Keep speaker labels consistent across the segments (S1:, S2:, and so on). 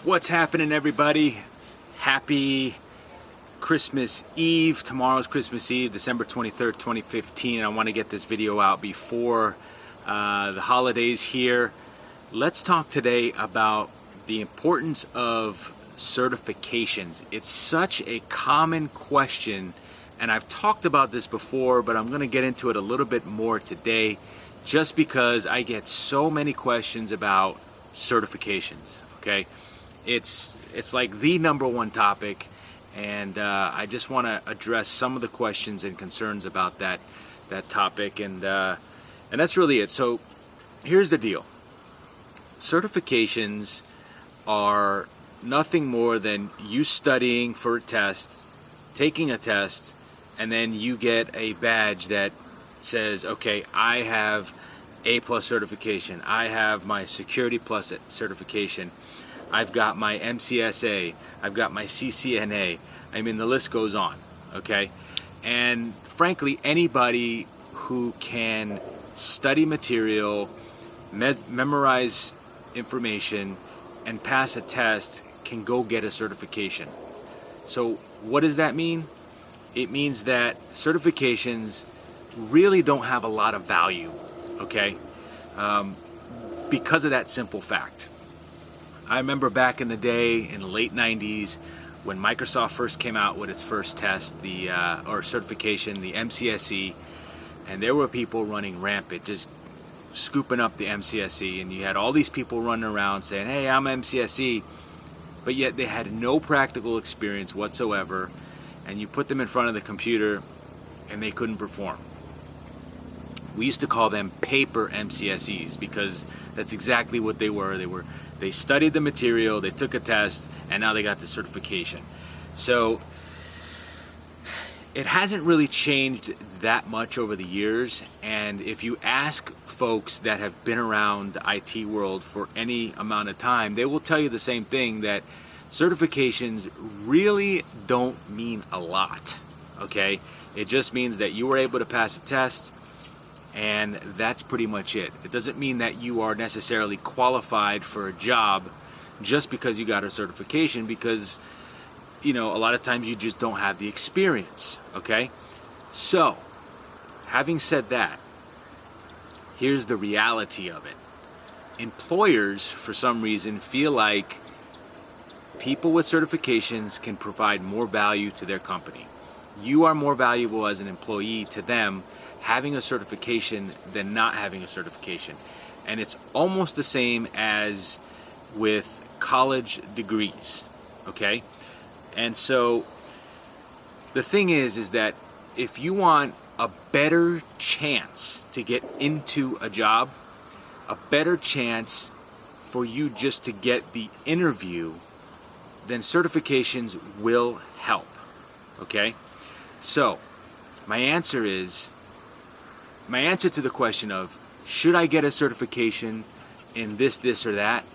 S1: What's happening, everybody? Happy Christmas Eve. Tomorrow's Christmas Eve, December 23rd, 2015. I want to get this video out before the holidays here. Let's talk today about the importance of certifications. It's such a common question, and I've talked about this before, but I'm going to get into it a little bit more today just because I get so many questions about certifications, okay? It's like the number one topic, and I just want to address some of the questions and concerns about that topic, and that's really it. So here's the deal. Certifications are nothing more than you studying for a test, taking a test, and then you get a badge that says, okay, I have A+ certification, I have my Security Plus certification, I've got my MCSA, I've got my CCNA. I mean, the list goes on, okay? And frankly, anybody who can study material, memorize information, and pass a test can go get a certification. So what does that mean? It means that certifications really don't have a lot of value, okay? Because of that simple fact. I remember back in the day, in the late 90s, when Microsoft first came out with its first test, or certification, the MCSE, and there were people running rampant, just scooping up the MCSE, and you had all these people running around saying, hey, I'm MCSE, but yet they had no practical experience whatsoever, and you put them in front of the computer, and they couldn't perform. We used to call them paper MCSEs because that's exactly what they were. They studied the material, they took a test, and now they got the certification. So it hasn't really changed that much over the years, and if you ask folks that have been around the IT world for any amount of time, they will tell you the same thing, that certifications really don't mean a lot, okay? It just means that you were able to pass a test, and that's pretty much it. It doesn't mean that you are necessarily qualified for a job just because you got a certification, because, you know, a lot of times you just don't have the experience, okay? So, having said that, here's the reality of it. Employers, for some reason, feel like people with certifications can provide more value to their company. You are more valuable as an employee to them having a certification than not having a certification. And it's almost the same as with college degrees, okay? And so the thing is that if you want a better chance to get into a job, a better chance for you just to get the interview, then certifications will help, okay? So my answer to the question of, should I get a certification in this, or that?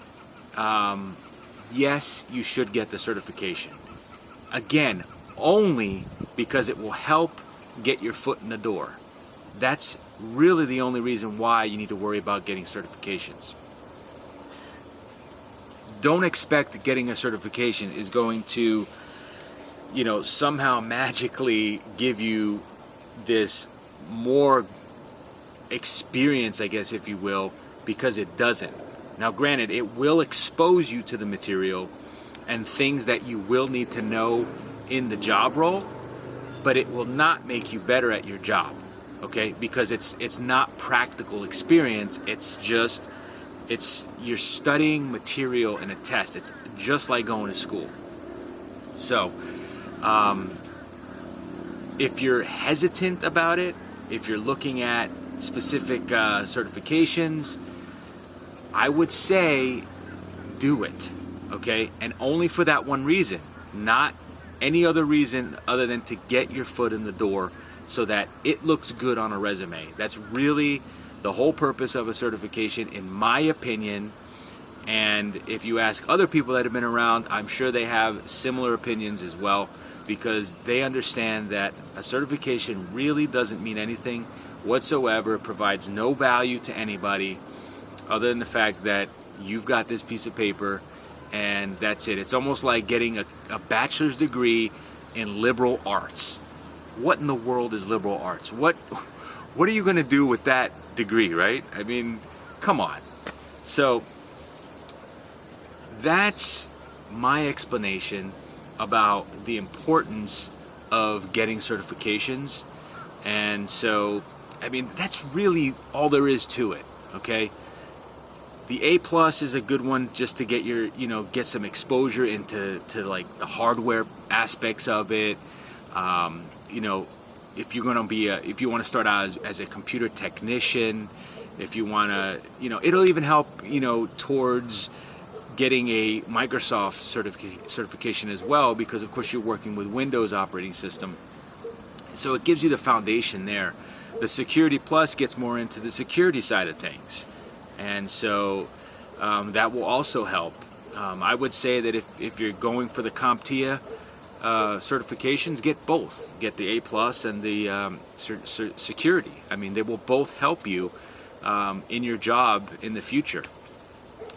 S1: Yes, you should get the certification. Again, only because it will help get your foot in the door. That's really the only reason why you need to worry about getting certifications. Don't expect that getting a certification is going to, you know, somehow magically give you this more experience, I guess, if you will, because it doesn't. Now granted, it will expose you to the material and things that you will need to know in the job role, but it will not make you better at your job, okay? Because it's not practical experience, it's you're studying material in a test. It's just like going to school. So if you're hesitant about it, if you're looking at specific certifications, I would say do it, okay? And only for that one reason, not any other reason other than to get your foot in the door so that it looks good on a resume. That's really the whole purpose of a certification, in my opinion. And if you ask other people that have been around, I'm sure they have similar opinions as well, because they understand that a certification really doesn't mean anything whatsoever, provides no value to anybody other than the fact that you've got this piece of paper and that's it. It's almost like getting a bachelor's degree in liberal arts. What in the world is liberal arts? What are you going to do with that degree, right? I mean, come on. So that's my explanation about the importance of getting certifications. And so, I mean, that's really all there is to it, okay? The A+ is a good one just to get your, get some exposure into like the hardware aspects of it. If you're gonna be if you want to start out as a computer technician, if you want to, it'll even help, towards getting a Microsoft certification as well, because of course you're working with Windows operating system. So it gives you the foundation there. The Security Plus gets more into the security side of things, and so that will also help. I would say that if you're going for the CompTIA certifications, get both. Get the A+ and the security. I mean, they will both help you in your job in the future.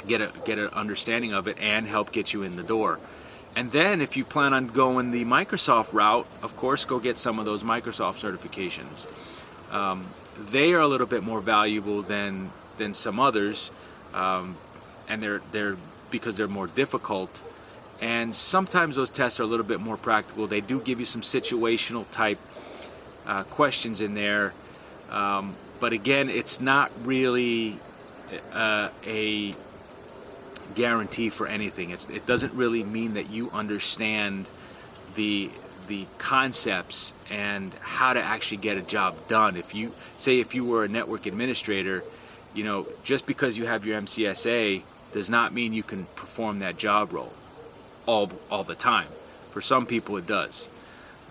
S1: Get an understanding of it and help get you in the door. And then if you plan on going the Microsoft route, of course, go get some of those Microsoft certifications. They are a little bit more valuable than some others, and they're because they're more difficult. And sometimes those tests are a little bit more practical. They do give you some situational type questions in there, but again, it's not really a guarantee for anything. It doesn't really mean that you understand the concepts and how to actually get a job done. If you were a network administrator, just because you have your MCSA does not mean you can perform that job role all the time. For some people it does.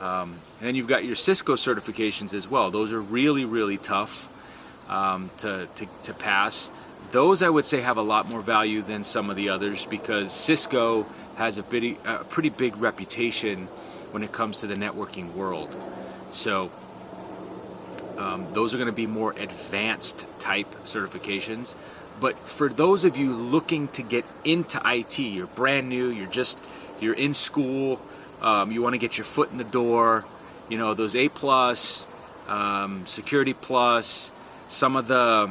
S1: And then you've got your Cisco certifications as well. Those are really, really tough to pass. Those, I would say, have a lot more value than some of the others, because Cisco has a pretty big reputation when it comes to the networking world. So those are going to be more advanced type certifications. But for those of you looking to get into IT, you're brand new, you're in school, you want to get your foot in the door, those A+, Security Plus, some of the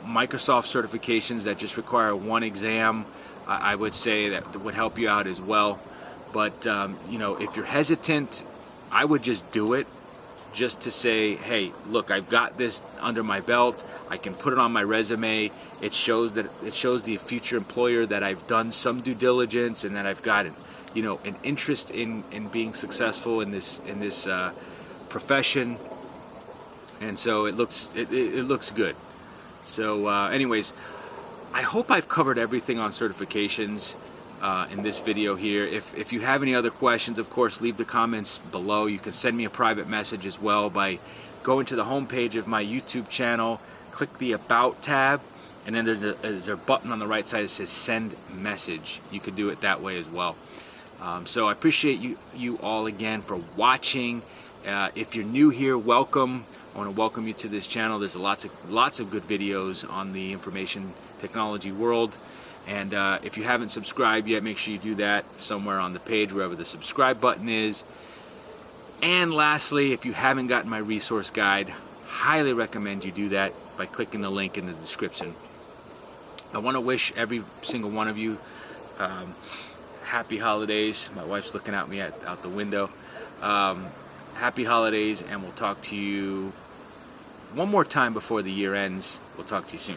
S1: Microsoft certifications that just require one exam, I would say that would help you out as well. But if you're hesitant, I would just do it, just to say, hey, look, I've got this under my belt. I can put it on my resume. It shows the future employer that I've done some due diligence and that I've got an interest in being successful in this profession. And so it looks good. So anyways, I hope I've covered everything on certifications in this video here. If you have any other questions, of course, leave the comments below. You can send me a private message as well by going to the home page of my YouTube channel, click the About tab, and then there's a button on the right side that says Send Message. You could do it that way as well. So I appreciate you all again for watching. If you're new here, welcome. I want to welcome you to this channel. There's lots of good videos on the information technology world. And if you haven't subscribed yet, make sure you do that somewhere on the page, wherever the subscribe button is. And lastly, if you haven't gotten my resource guide, highly recommend you do that by clicking the link in the description. I want to wish every single one of you happy holidays. My wife's looking at me out the window. Happy holidays, and we'll talk to you one more time before the year ends. We'll talk to you soon.